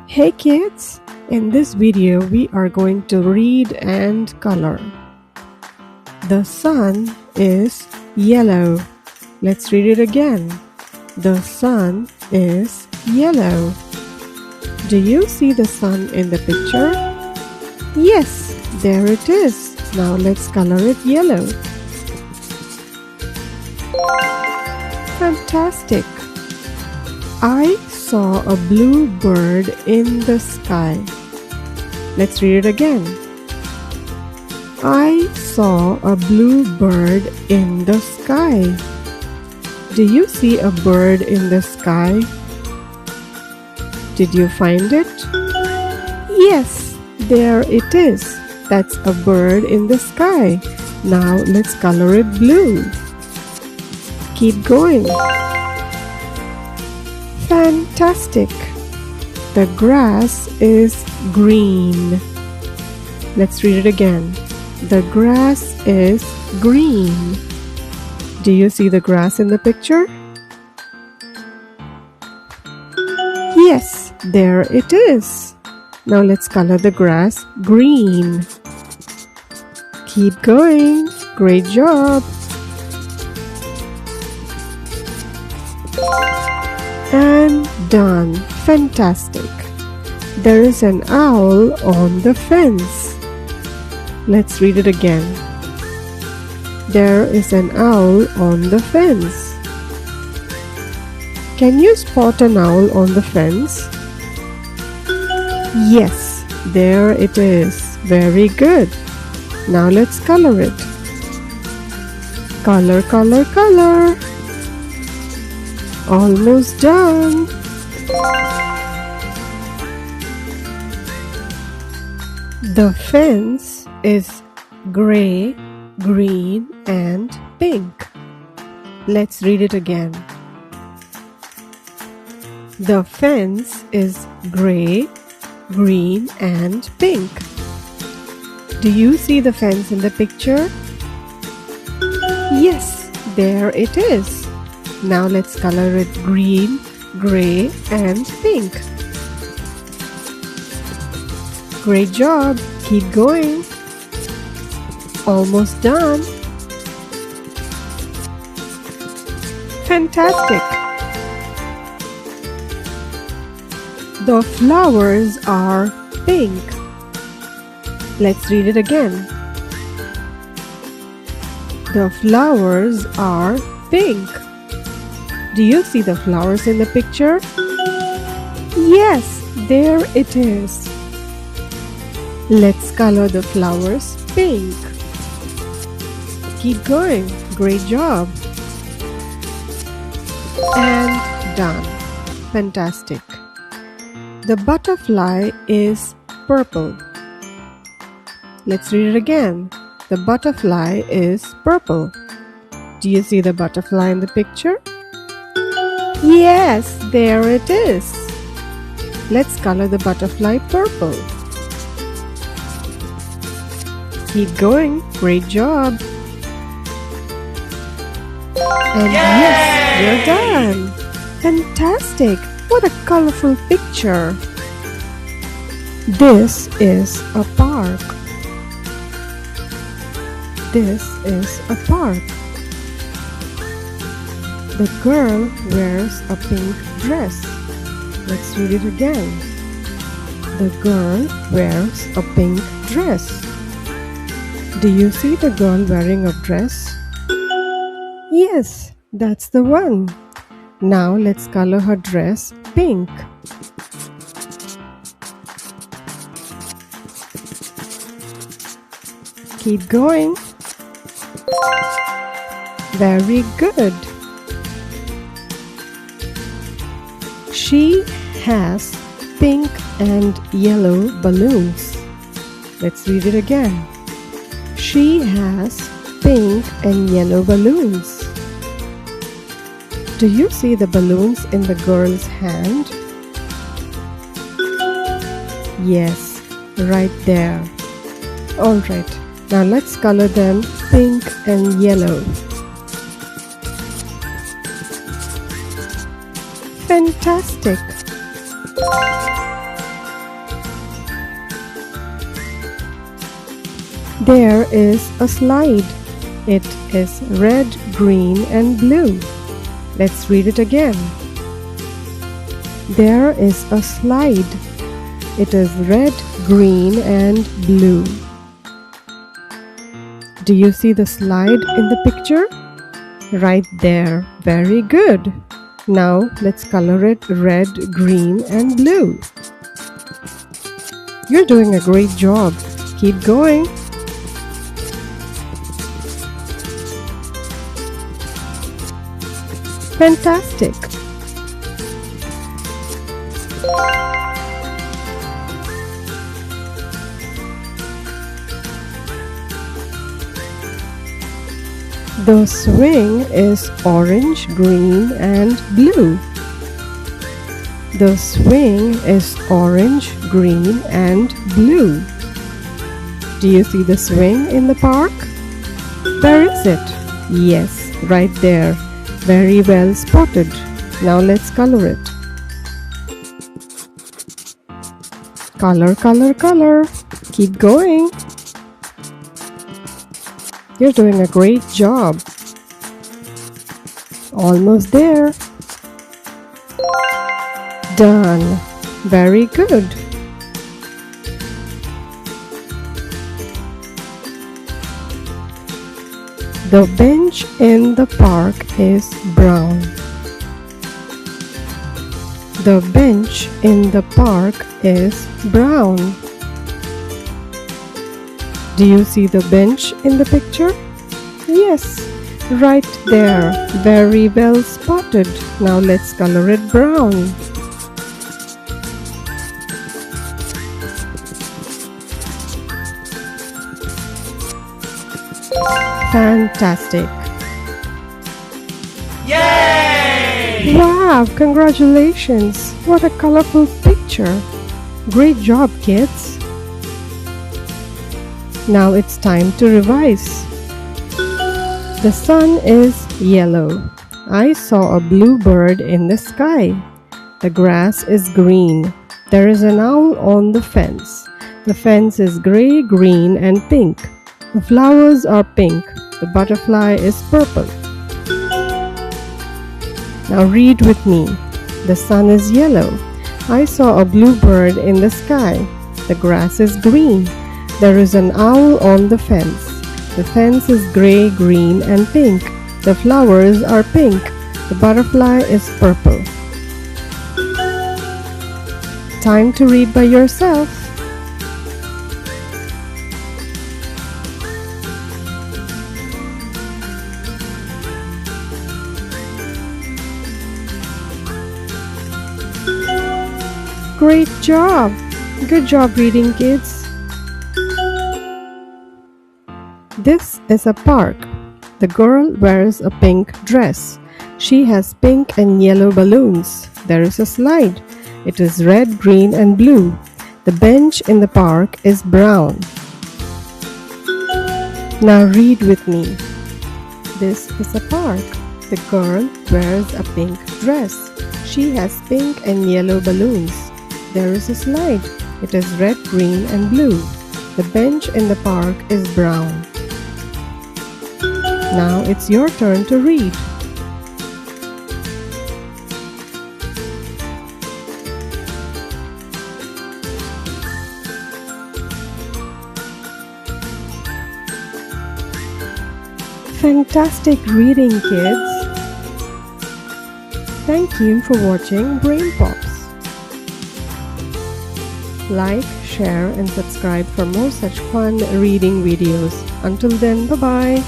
Hey kids! In this video we are going to read and color. The sun is yellow. Let's read it again. The sun is yellow. Do you see the sun in the picture? Yes, there it is. Now let's color it yellow. Fantastic! I saw a blue bird in the sky. Let's read it again. I saw a blue bird in the sky. Do you see a bird in the sky? Did you find it? Yes, there it is. That's a bird in the sky. Now let's color it blue. Keep going. Fantastic! The grass is green. Let's read it again. The grass is green. Do you see the grass in the picture? Yes, there it is. Now let's color the grass green. Keep going. Great job. And done. Fantastic. There is an owl on the fence. Let's read it again. There is an owl on the fence. Can you spot an owl on the fence? Yes, there it is. Very good. Now let's color it. Color, color, color. Almost done. The fence is gray, green, and pink. Let's read it again. The fence is gray, green, and pink. Do you see the fence in the picture? Yes, there it is. Now let's color it green, gray, and pink. Great job! Keep going. Almost done. Fantastic! The flowers are pink. Let's read it again. The flowers are pink. Do you see the flowers in the picture? Yes, there it is. Let's color the flowers pink. Keep going. Great job. And done. Fantastic. The butterfly is purple. Let's read it again. The butterfly is purple. Do you see the butterfly in the picture? Yes, there it is. Let's color the butterfly purple. Keep going. Great job. And yes, you're done. Fantastic. What a colorful picture. This is a park. This is a park. The girl wears a pink dress. Let's read it again. The girl wears a pink dress. Do you see the girl wearing a dress? Yes, that's the one. Now let's color her dress pink. Keep going. Very good. She has pink and yellow balloons. Let's read it again. She has pink and yellow balloons. Do you see the balloons in the girl's hand? Yes, right there. Alright, now let's color them pink and yellow. Fantastic! There is a slide. It is red, green, and blue. Let's read it again. There is a slide. It is red, green, and blue. Do you see the slide in the picture? Right there. Very good. Now let's color it red, green, and blue. You're doing a great job. Keep going. Fantastic. The swing is orange, green, and blue. The swing is orange, green, and blue. Do you see the swing in the park? Where is it? Yes, right there. Very well spotted. Now let's color it. Color, color, color. Keep going. You're doing a great job. Almost there. Done. Very good. The bench in the park is brown. The bench in the park is brown. Do you see the bench in the picture? Yes, right there. Very well spotted. Now let's color it brown. Fantastic. Yay! Wow, congratulations. What a colorful picture. Great job, kids. Now it's time to revise. The sun is yellow. I saw a blue bird in the sky. The grass is green. There is an owl on the fence. The fence is gray, green, and pink. The flowers are pink. The butterfly is purple. Now read with me. The sun is yellow. I saw a blue bird in the sky. The grass is green. There is an owl on the fence. The fence is gray, green, and pink. The flowers are pink. The butterfly is purple. Time to read by yourself. Great job! Good job reading, kids. This is a park. The girl wears a pink dress. She has pink and yellow balloons. There is a slide. It is red, green, and blue. The bench in the park is brown. Now read with me. This is a park. The girl wears a pink dress. She has pink and yellow balloons. There is a slide. It is red, green, and blue. The bench in the park is brown. Now it's your turn to read. Fantastic reading, kids. Thank you for watching Brain Pops. Like, share, and subscribe for more such fun reading videos. Until then, bye-bye.